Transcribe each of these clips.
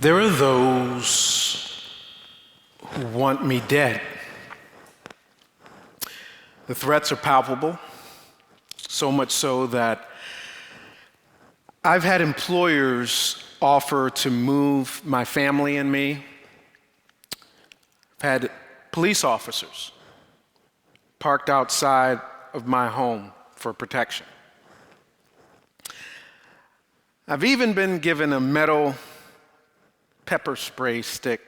There are those who want me dead. The threats are palpable, so much so that I've had employers offer to move my family and me. I've had police officers parked outside of my home for protection. I've even been given a metal pepper spray stick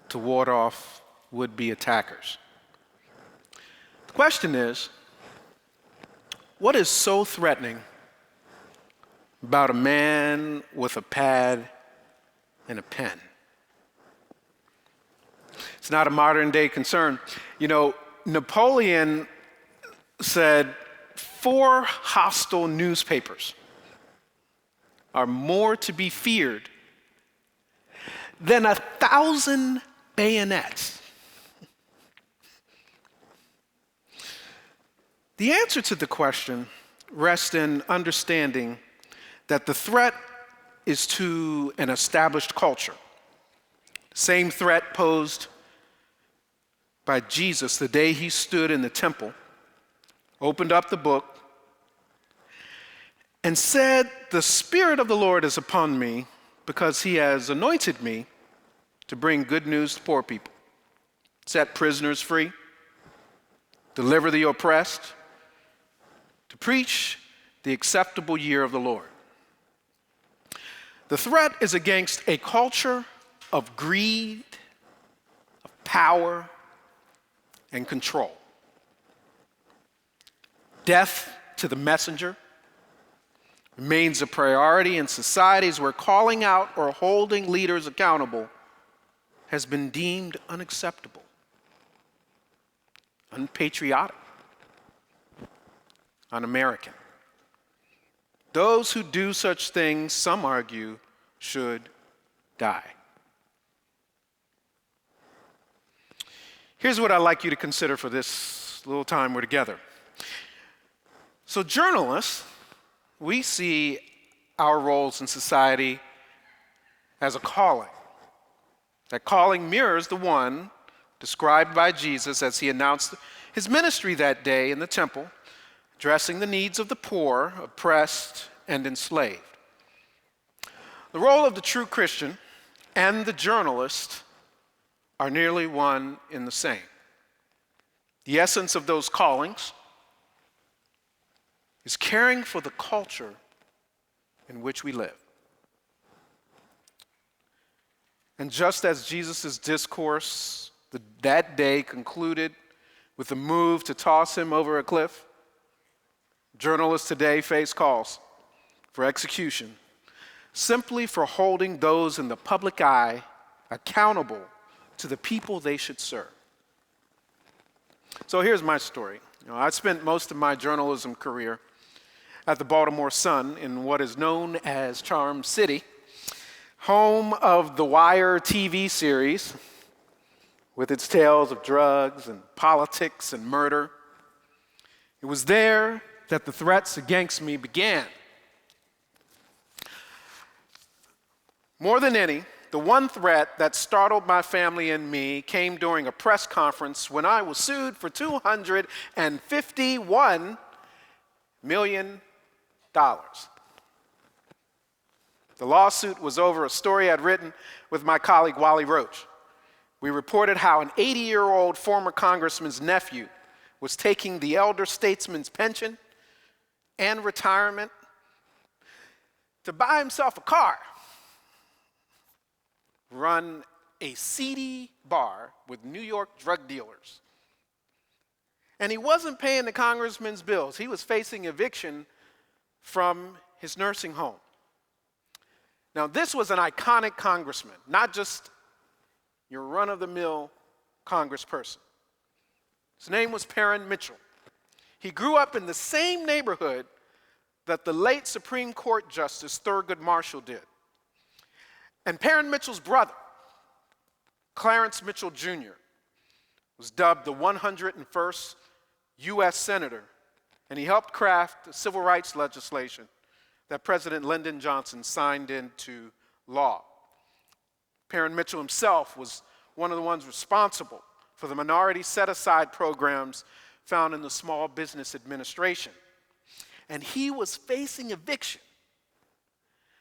to ward off would-be attackers. The question is, what is so threatening about a man with a pad and a pen? It's not a modern-day concern. You know, Napoleon said 4 hostile newspapers are more to be feared than 1,000 bayonets. The answer to the question rests in understanding that the threat is to an established culture. Same threat posed by Jesus the day he stood in the temple, opened up the book, and said, "The Spirit of the Lord is upon me, because he has anointed me to bring good news to poor people, set prisoners free, deliver the oppressed, to preach the acceptable year of the Lord." The threat is against a culture of greed, of power, and control. Death to the messenger remains a priority in societies where calling out or holding leaders accountable has been deemed unacceptable, unpatriotic, un-American. Those who do such things, some argue, should die. Here's what I'd like you to consider for this little time we're together. So journalists, we see our roles in society as a calling. That calling mirrors the one described by Jesus as he announced his ministry that day in the temple, addressing the needs of the poor, oppressed, and enslaved. The role of the true Christian and the journalist are nearly one and the same. The essence of those callings is caring for the culture in which we live. And just as Jesus' discourse that day concluded with a move to toss him over a cliff, journalists today face calls for execution simply for holding those in the public eye accountable to the people they should serve. So here's my story. I spent most of my journalism career at the Baltimore Sun in what is known as Charm City, home of the Wire TV series with its tales of drugs and politics and murder. It was there that the threats against me began. More than any, the one threat that startled my family and me came during a press conference when I was sued for $251 million. The lawsuit was over a story I'd written with my colleague Wally Roach. We reported how an 80-year-old former congressman's nephew was taking the elder statesman's pension and retirement to buy himself a car, run a seedy bar with New York drug dealers. And he wasn't paying the congressman's bills. He was facing eviction from his nursing home. Now, this was an iconic congressman, not just your run-of-the-mill congressperson. His name was Penn Mitchell. He grew up in the same neighborhood that the late Supreme Court Justice Thurgood Marshall did. And Penn Mitchell's brother, Clarence Mitchell Jr., was dubbed the 101st U.S. Senator, and he helped craft the civil rights legislation that President Lyndon Johnson signed into law. Perrin Mitchell himself was one of the ones responsible for the minority set-aside programs found in the Small Business Administration. And he was facing eviction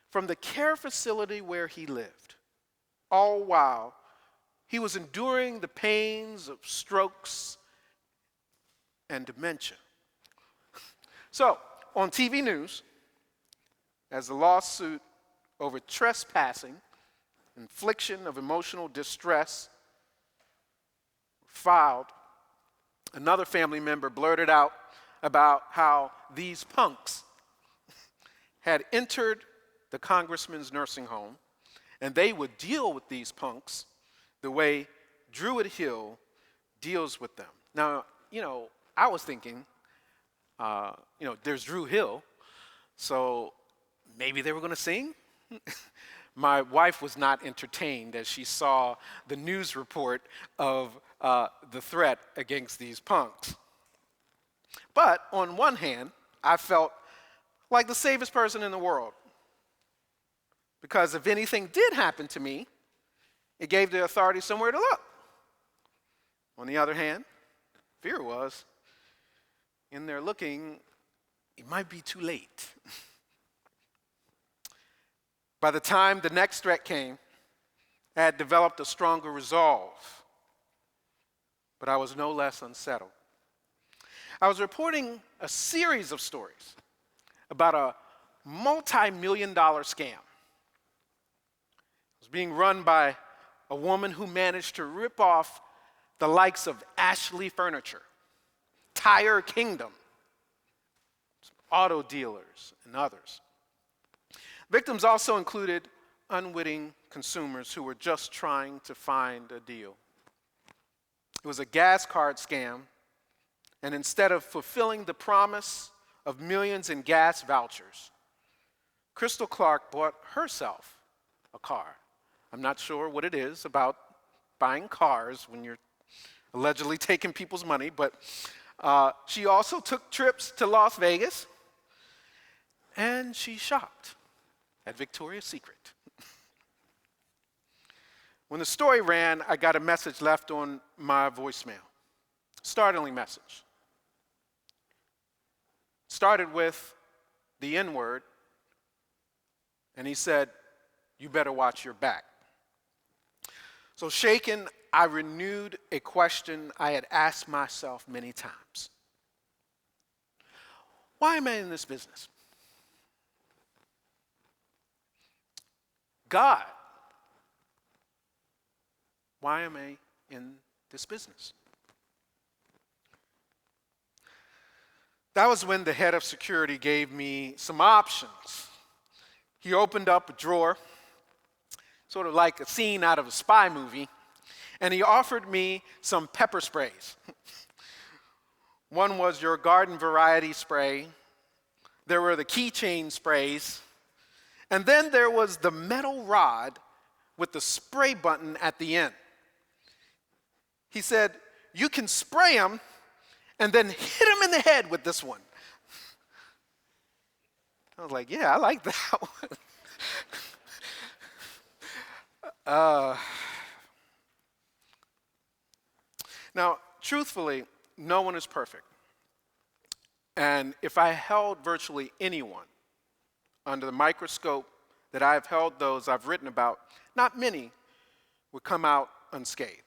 from the care facility where he lived, all while he was enduring the pains of strokes and dementia. So, on TV news, as the lawsuit over trespassing, infliction of emotional distress filed, another family member blurted out about how these punks had entered the congressman's nursing home, and they would deal with these punks the way Druid Hill deals with them. Now, I was thinking, there's Drew Hill, so maybe they were going to sing? My wife was not entertained as she saw the news report of the threat against these punks. But on one hand, I felt like the safest person in the world, because if anything did happen to me, it gave the authorities somewhere to look. On the other hand, fear was, in their looking, it might be too late. By the time the next threat came, I had developed a stronger resolve, but I was no less unsettled. I was reporting a series of stories about a multi-million-dollar scam. It was being run by a woman who managed to rip off the likes of Ashley Furniture, Tire Kingdom, auto dealers, and others. Victims also included unwitting consumers who were just trying to find a deal. It was a gas card scam, and instead of fulfilling the promise of millions in gas vouchers, Crystal Clark bought herself a car. I'm not sure what it is about buying cars when you're allegedly taking people's money, but she also took trips to Las Vegas, and she shopped at Victoria's Secret. When the story ran, I got a message left on my voicemail. Startling message. Started with the N-word, and he said, "You better watch your back." So shaken, I renewed a question I had asked myself many times. Why am I in this business? God, why am I in this business? That was when the head of security gave me some options. He opened up a drawer, sort of like a scene out of a spy movie, and he offered me some pepper sprays. One was your garden variety spray. There were the keychain sprays. And then there was the metal rod with the spray button at the end. He said, "You can spray them and then hit them in the head with this one." I was like, yeah, I like that one. Now, truthfully, no one is perfect. And if I held virtually anyone under the microscope that I have held those I've written about, not many would come out unscathed.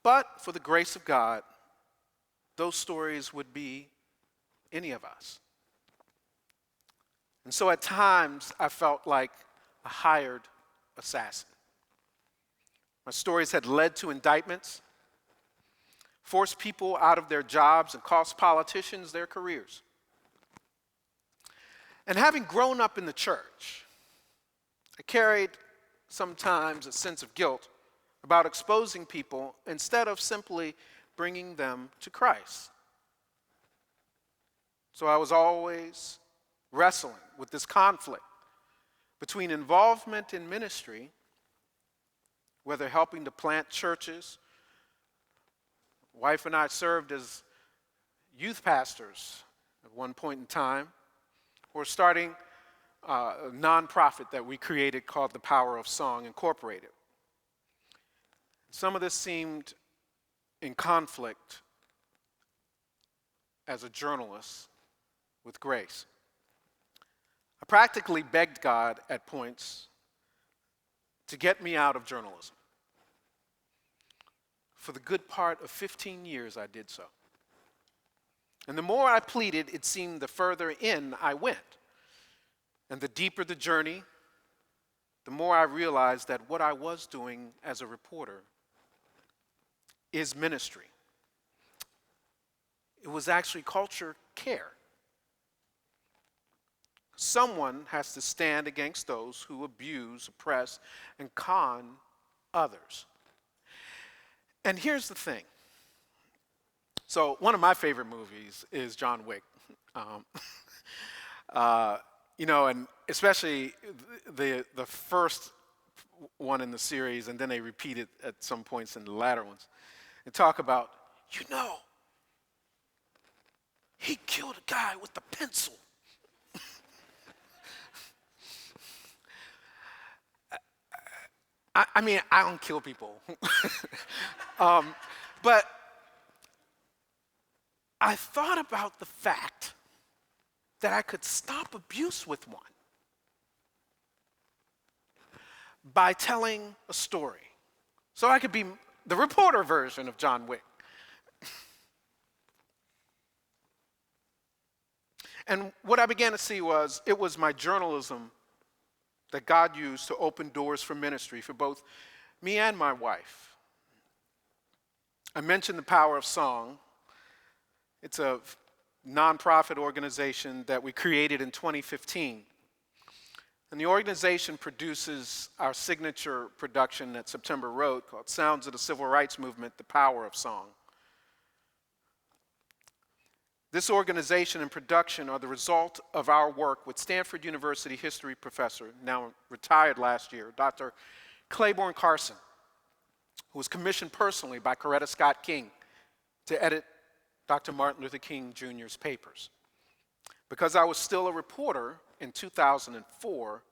But for the grace of God, those stories would be any of us. And so at times, I felt like a hired assassin. My stories had led to indictments, forced people out of their jobs, and cost politicians their careers. And having grown up in the church, I carried sometimes a sense of guilt about exposing people instead of simply bringing them to Christ. So I was always wrestling with this conflict between involvement in ministry, whether helping to plant churches. Wife and I served as youth pastors at one point in time, or starting a nonprofit that we created called The Power of Song Incorporated. Some of this seemed in conflict as a journalist with grace. I practically begged God at points to get me out of journalism. For the good part of 15 years, I did so. And the more I pleaded, it seemed the further in I went. And the deeper the journey, the more I realized that what I was doing as a reporter is ministry. It was actually culture care. Someone has to stand against those who abuse, oppress, and con others. And here's the thing. So one of my favorite movies is John Wick. And especially the first one in the series, and then they repeat it at some points in the latter ones, and talk about, he killed a guy with a pencil. I don't kill people. But I thought about the fact that I could stop abuse with one by telling a story. So I could be the reporter version of John Wick. And what I began to see was, it was my journalism that God used to open doors for ministry for both me and my wife. I mentioned the Power of Song. It's a nonprofit organization that we created in 2015. And the organization produces our signature production that September wrote called Sounds of the Civil Rights Movement, The Power of Song. This organization and production are the result of our work with Stanford University history professor, now retired last year, Dr. Claiborne Carson, who was commissioned personally by Coretta Scott King to edit Dr. Martin Luther King Jr.'s papers. Because I was still a reporter in 2004,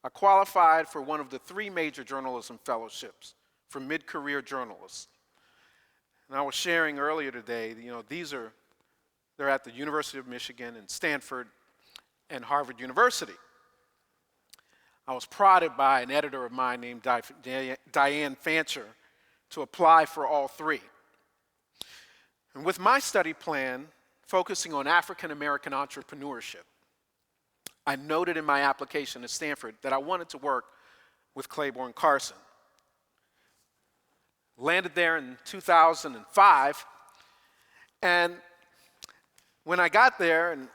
I qualified for one of the 3 major journalism fellowships for mid-career journalists. And I was sharing earlier today, they're at the University of Michigan and Stanford and Harvard University. I was prodded by an editor of mine named Diane Fancher to apply for all 3. And with my study plan focusing on African American entrepreneurship, I noted in my application at Stanford that I wanted to work with Claiborne Carson. Landed there in 2005, and when I got there, and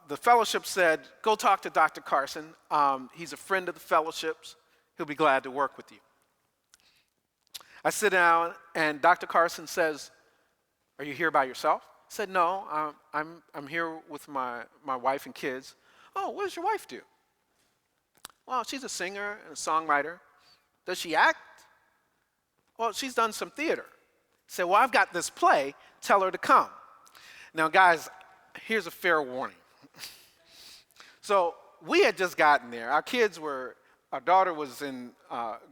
the fellowship said, go talk to Dr. Carson. He's a friend of the fellowships. He'll be glad to work with you. I sit down, and Dr. Carson says, are you here by yourself? I said, no, I'm here with my wife and kids. Oh, what does your wife do? Well, she's a singer and a songwriter. Does she act? Well, she's done some theater. I said, well, I've got this play. Tell her to come. Now, guys, here's a fair warning. So we had just gotten there. Our daughter was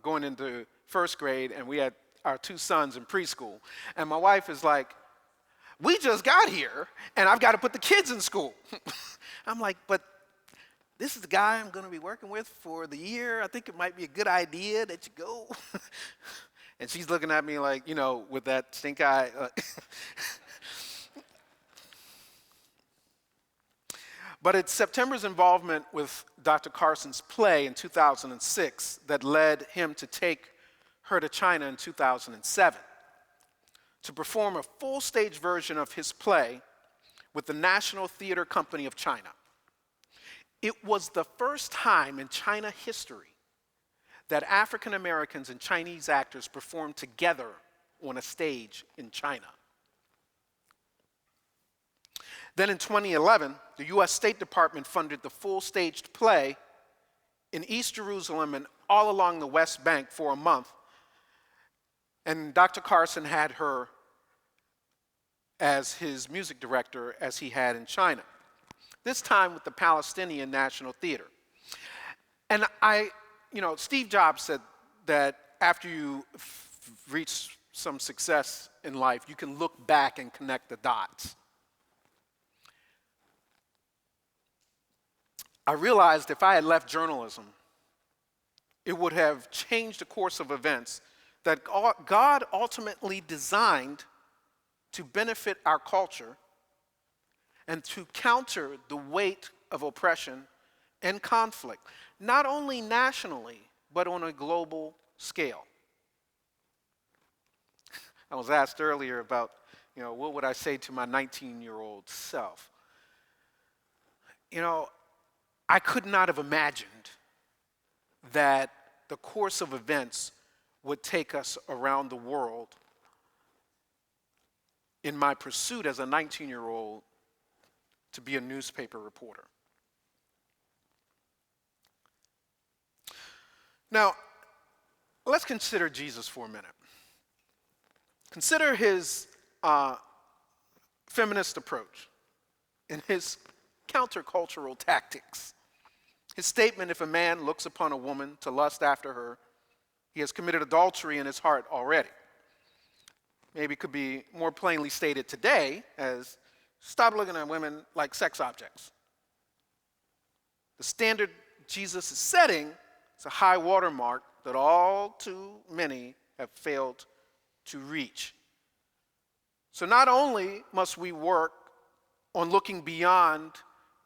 going into first grade, and we had our 2 sons in preschool. And my wife is like, we just got here, and I've got to put the kids in school. I'm like, but this is the guy I'm going to be working with for the year. I think it might be a good idea that you go. And she's looking at me like, with that stink eye. But it's September's involvement with Dr. Carson's play in 2006 that led him to take her to China in 2007 to perform a full-stage version of his play with the National Theater Company of China. It was the first time in China history that African Americans and Chinese actors performed together on a stage in China. Then in 2011, the U.S. State Department funded the full-staged play in East Jerusalem and all along the West Bank for a month. And Dr. Carson had her as his music director as he had in China, this time with the Palestinian National Theater. And Steve Jobs said that after you reach some success in life, you can look back and connect the dots. I realized if I had left journalism, it would have changed the course of events that God ultimately designed to benefit our culture and to counter the weight of oppression and conflict, not only nationally, but on a global scale. I was asked earlier about, what would I say to my 19-year-old self? I could not have imagined that the course of events would take us around the world in my pursuit as a 19-year-old to be a newspaper reporter. Now, let's consider Jesus for a minute. Consider his feminist approach and his countercultural tactics. His statement, if a man looks upon a woman to lust after her, he has committed adultery in his heart already. Maybe it could be more plainly stated today as, stop looking at women like sex objects. The standard Jesus is setting is a high watermark that all too many have failed to reach. So not only must we work on looking beyond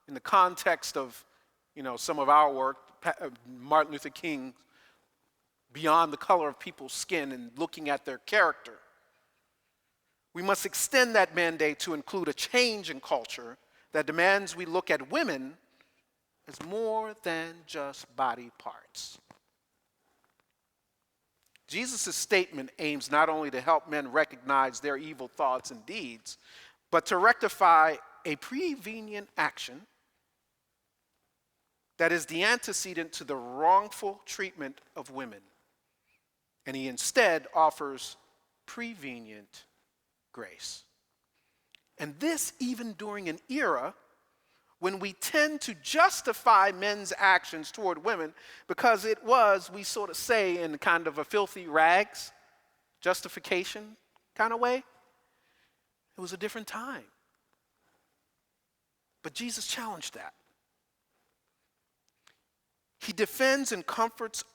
in the context of some of our work, Martin Luther King, beyond the color of people's skin and looking at their character. We must extend that mandate to include a change in culture that demands we look at women as more than just body parts. Jesus' statement aims not only to help men recognize their evil thoughts and deeds, but to rectify a prevenient action that is the antecedent to the wrongful treatment of women. And he instead offers prevenient grace. And this even during an era when we tend to justify men's actions toward women because it was, we sort of say, in kind of a filthy rags justification kind of way. It was a different time. But Jesus challenged that. He defends and comforts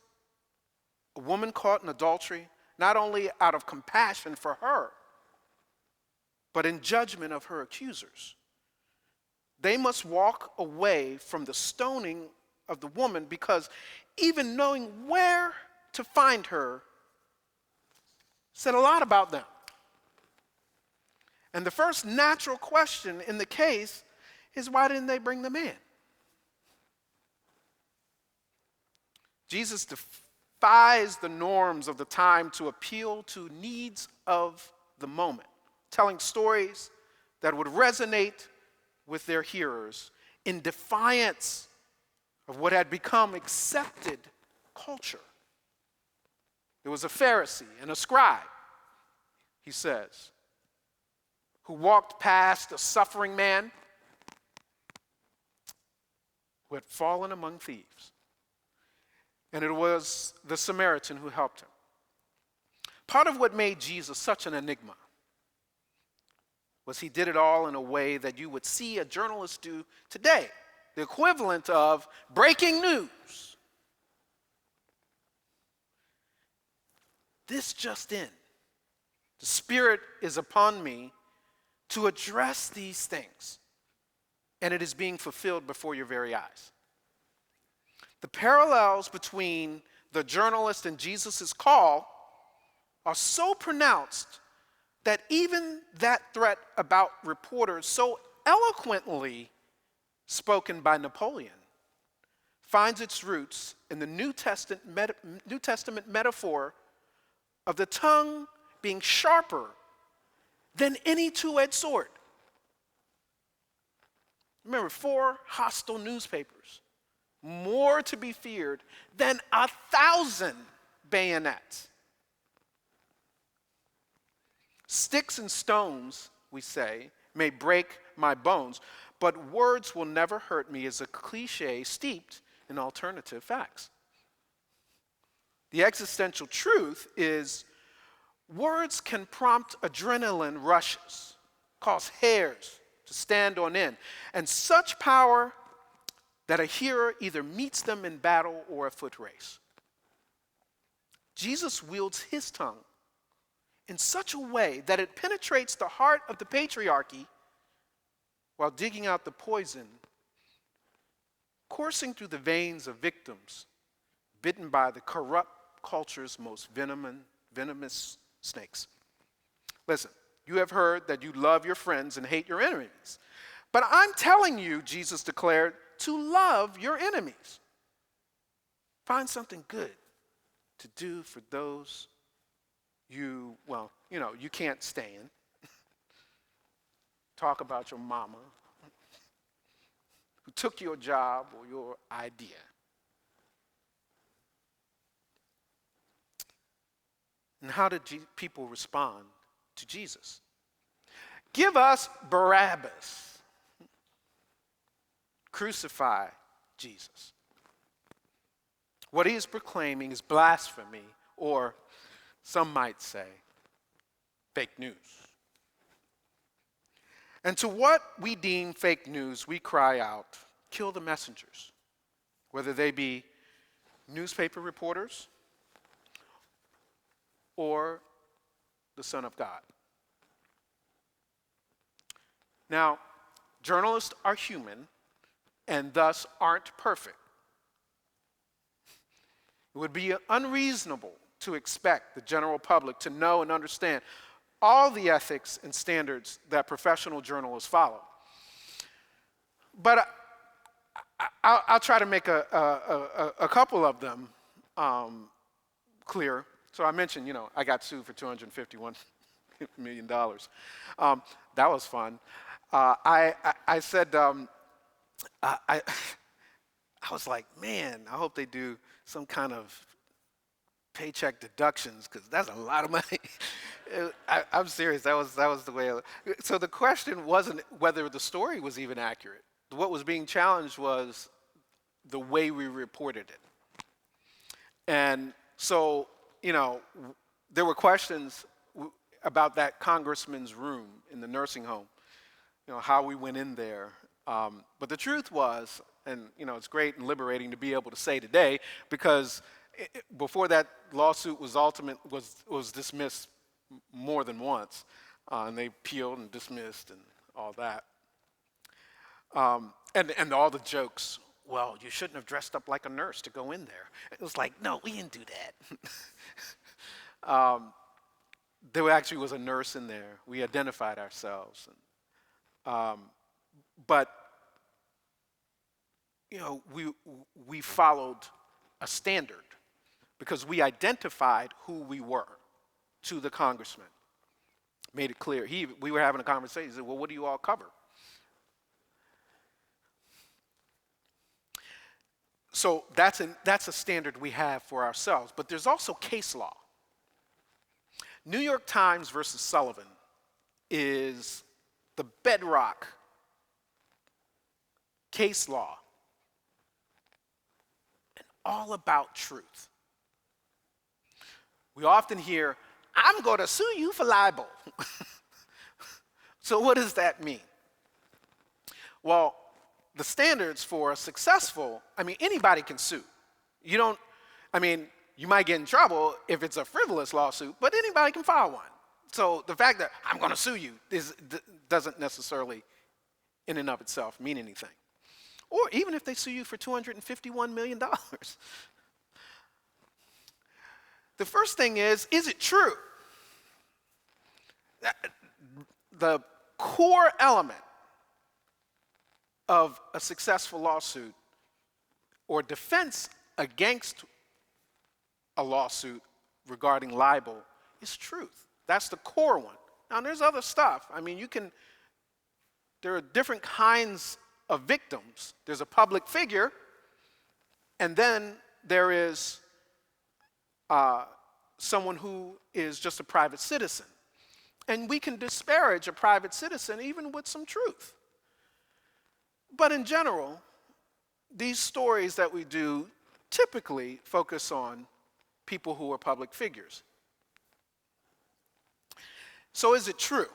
a woman caught in adultery, not only out of compassion for her, but in judgment of her accusers. They must walk away from the stoning of the woman because even knowing where to find her said a lot about them. And the first natural question in the case is, why didn't they bring the man? Jesus defies the norms of the time to appeal to needs of the moment, telling stories that would resonate with their hearers in defiance of what had become accepted culture. There was a Pharisee and a scribe, he says, who walked past a suffering man who had fallen among thieves. And it was the Samaritan who helped him. Part of what made Jesus such an enigma was he did it all in a way that you would see a journalist do today, the equivalent of breaking news. This just in, the Spirit is upon me to address these things, and it is being fulfilled before your very eyes. The parallels between the journalist and Jesus' call are so pronounced that even that threat about reporters, so eloquently spoken by Napoleon, finds its roots in the New Testament metaphor of the tongue being sharper than any two-edged sword. Remember, 4 hostile newspapers, more to be feared than 1,000 bayonets. Sticks and stones, we say, may break my bones, but words will never hurt me is a cliche steeped in alternative facts. The existential truth is words can prompt adrenaline rushes, cause hairs to stand on end, and such power that a hearer either meets them in battle or a foot race. Jesus wields his tongue in such a way that it penetrates the heart of the patriarchy while digging out the poison, coursing through the veins of victims bitten by the corrupt culture's most venomous snakes. Listen, you have heard that you love your friends and hate your enemies. But I'm telling you, Jesus declared, to love your enemies. Find something good to do for those you can't stand. Talk about your mama who took your job or your idea. And how did people respond to Jesus? Give us Barabbas. Crucify Jesus. What he is proclaiming is blasphemy, or some might say, fake news. And to what we deem fake news, we cry out, kill the messengers, whether they be newspaper reporters or the Son of God. Now, journalists are human and thus aren't perfect. It would be unreasonable to expect the general public to know and understand all the ethics and standards that professional journalists follow. But I'll try to make a couple of them clear. So I mentioned, I got sued for $251 million. That was fun. I said, I was like, man, I hope they do some kind of paycheck deductions, because that's a lot of money. I'm serious. That was the way. So the question wasn't whether the story was even accurate. What was being challenged was the way we reported it. And so, there were questions about that congressman's room in the nursing home, how we went in there. But the truth was, and it's great and liberating to be able to say today, because before that lawsuit was dismissed more than once, and they appealed and dismissed and all that, and all the jokes. Well, you shouldn't have dressed up like a nurse to go in there. It was like, no, we didn't do that. There actually was a nurse in there. We identified ourselves. But we followed a standard because we identified who we were to the congressman. Made it clear. We were having a conversation. He said, well, what do you all cover? So that's a standard we have for ourselves. But there's also case law. New York Times versus Sullivan is the bedrock case law and all about truth. We often hear, I'm going to sue you for libel. So what does that mean? Well, the standards for a successful, anybody can sue. You might get in trouble if it's a frivolous lawsuit, but anybody can file one. So the fact that I'm going to sue you doesn't necessarily, in and of itself, mean anything. Or even if they sue you for $251 million. The first thing is it true? The core element of a successful lawsuit or defense against a lawsuit regarding libel is truth. That's the core one. Now, there's other stuff. There are different kinds of victims. There's a public figure, and then there is someone who is just a private citizen. And we can disparage a private citizen even with some truth. But in general, these stories that we do typically focus on people who are public figures. So is it true?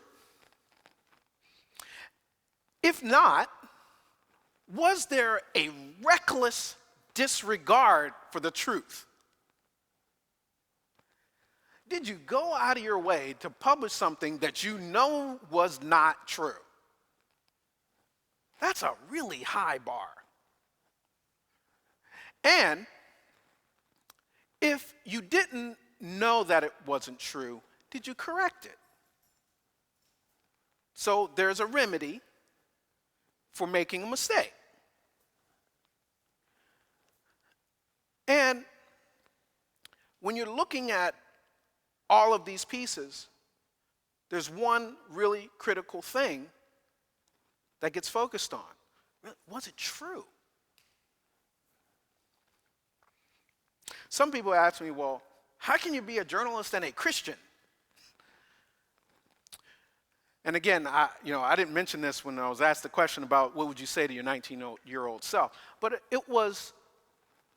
If not, was there a reckless disregard for the truth? Did you go out of your way to publish something that you know was not true? That's a really high bar. And if you didn't know that it wasn't true, did you correct it? So there's a remedy for making a mistake. And when you're looking at all of these pieces, there's one really critical thing that gets focused on. Was it true? Some people ask me, well, how can you be a journalist and a Christian? And again, I didn't mention this when I was asked the question about what would you say to your 19-year-old self, but it was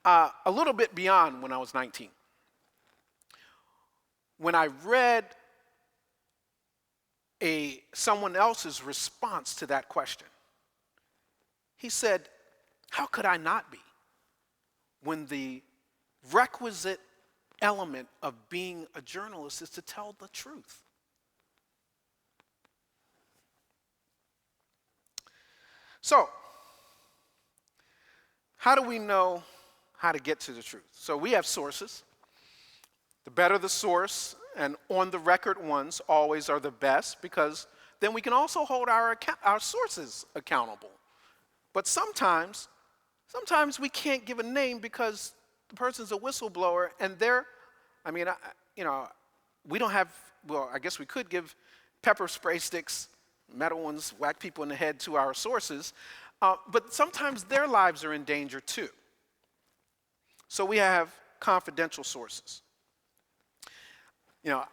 a little bit beyond when I was 19. When I read someone else's response to that question, he said, how could I not be when the requisite element of being a journalist is to tell the truth? So, how do we know how to get to the truth? So we have sources. The better the source, and on-the-record ones always are the best, because then we can also hold our sources accountable. But sometimes we can't give a name because the person's a whistleblower, and we don't have, well, I guess we could give pepper spray sticks, metal ones, whack people in the head to our sources, but sometimes their lives are in danger too. So we have confidential sources.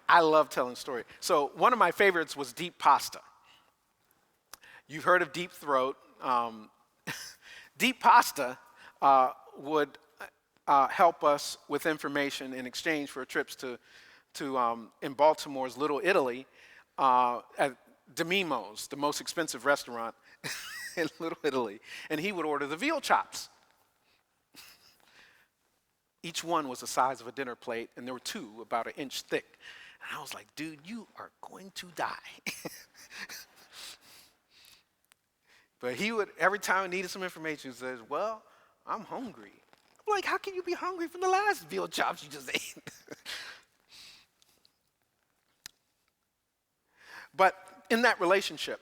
I love telling stories. So one of my favorites was deep pasta. You've heard of deep throat. Deep pasta would help us with information in exchange for trips to in Baltimore's Little Italy at Demimo's, the most expensive restaurant in Little Italy, and he would order the veal chops. Each one was the size of a dinner plate, and there were two about an inch thick. And I was like, dude, you are going to die. But he would, every time he needed some information, he says, well, I'm hungry. I'm like, how can you be hungry from the last veal chops you just ate? But in that relationship,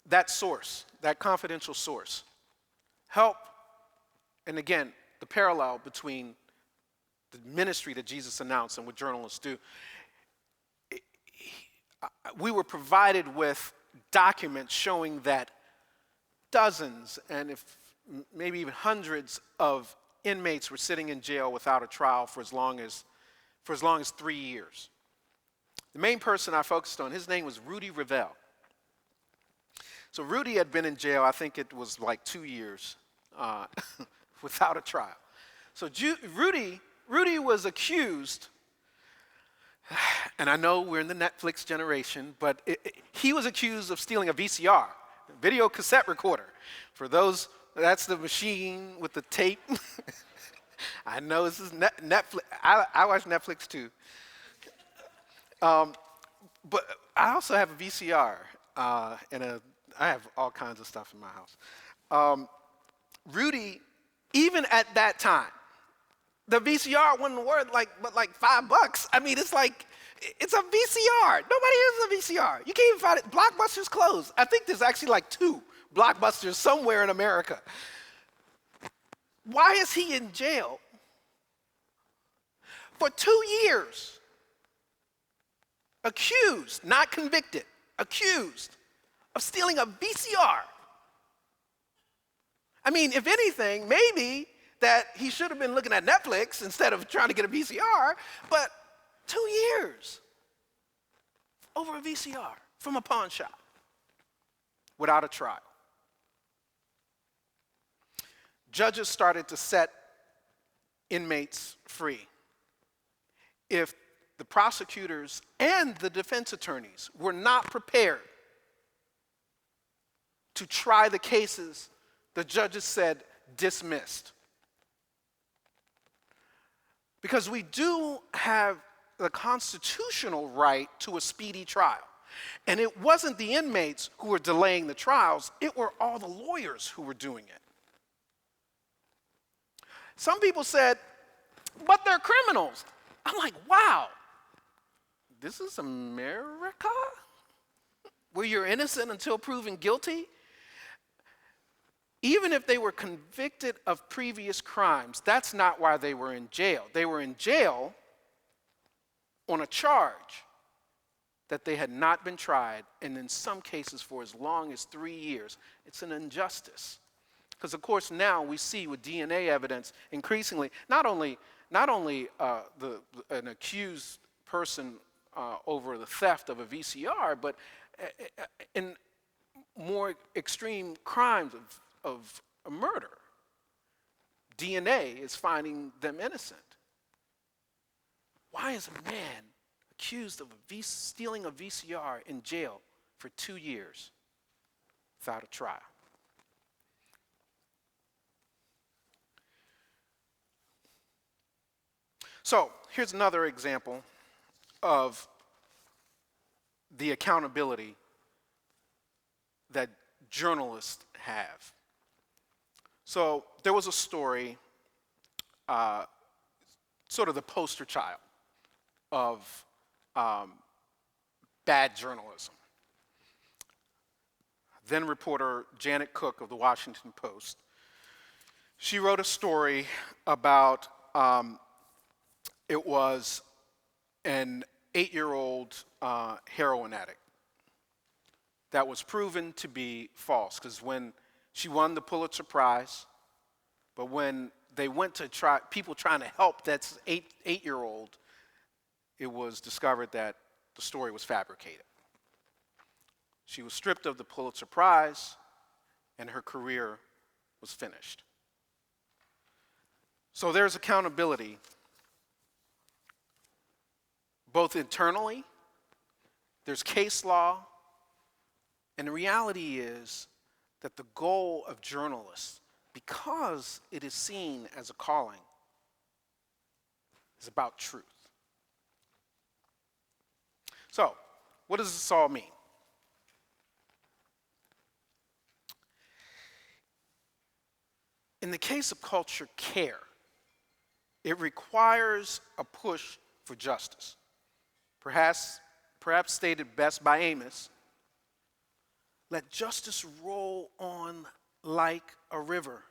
that source, that confidential source, help, and again, the parallel between the ministry that Jesus announced and what journalists do, we were provided with documents showing that dozens and maybe even hundreds of inmates were sitting in jail without a trial for as long as 3 years. The main person I focused on, his name was Rudy Revelle. So Rudy had been in jail, I think it was like 2 years, without a trial. So Rudy was accused, and I know we're in the Netflix generation, but he was accused of stealing a VCR, video cassette recorder. For those, that's the machine with the tape. I know this is Netflix. I watch Netflix too. But I also have a VCR, and I have all kinds of stuff in my house. Rudy, even at that time, the VCR wasn't worth like $5. I mean, it's a VCR. Nobody uses a VCR. You can't even find it. Blockbuster's closed. I think there's actually like 2 Blockbusters somewhere in America. Why is he in jail? For 2 years. Accused, not convicted, accused of stealing a VCR. I mean, if anything, maybe that he should have been looking at Netflix instead of trying to get a VCR, but 2 years over a VCR from a pawn shop without a trial. judges started to set inmates free, if the prosecutors and the defense attorneys were not prepared to try the cases the judges said dismissed. Because we do have the constitutional right to a speedy trial. And it wasn't the inmates who were delaying the trials, it were all the lawyers who were doing it. Some people said, but they're criminals. I'm like, wow, this is America? Where you're innocent until proven guilty? Even if they were convicted of previous crimes, that's not why they were in jail. They were in jail on a charge that they had not been tried, and in some cases for as long as 3 years. It's an injustice. Because of course now we see with DNA evidence increasingly, not only an accused person over the theft of a VCR, but in more extreme crimes of a murder, DNA is finding them innocent. Why is a man accused of stealing a VCR in jail for 2 years without a trial? So here's another example of the accountability that journalists have. So there was a story, sort of the poster child of bad journalism. Then reporter Janet Cook of the Washington Post, she wrote a story about it was an 8-year-old heroin addict that was proven to be false, because when she won the Pulitzer Prize, but when they went to try, people trying to help that 8-year-old, it was discovered that the story was fabricated. She was stripped of the Pulitzer Prize, and her career was finished. So there's accountability, both internally, there's case law, and the reality is that the goal of journalists, because it is seen as a calling, is about truth. So, what does this all mean? In the case of culture care, it requires a push for justice. Perhaps stated best by Amos, let justice roll on like a river,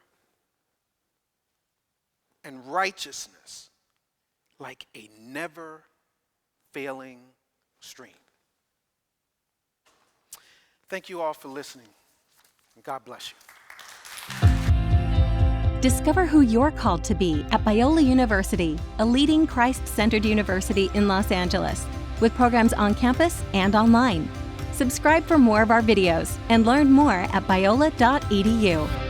and righteousness like a never-failing stream. Thank you all for listening, and God bless you. Discover who you're called to be at Biola University, a leading Christ-centered university in Los Angeles, with programs on campus and online. Subscribe for more of our videos and learn more at biola.edu.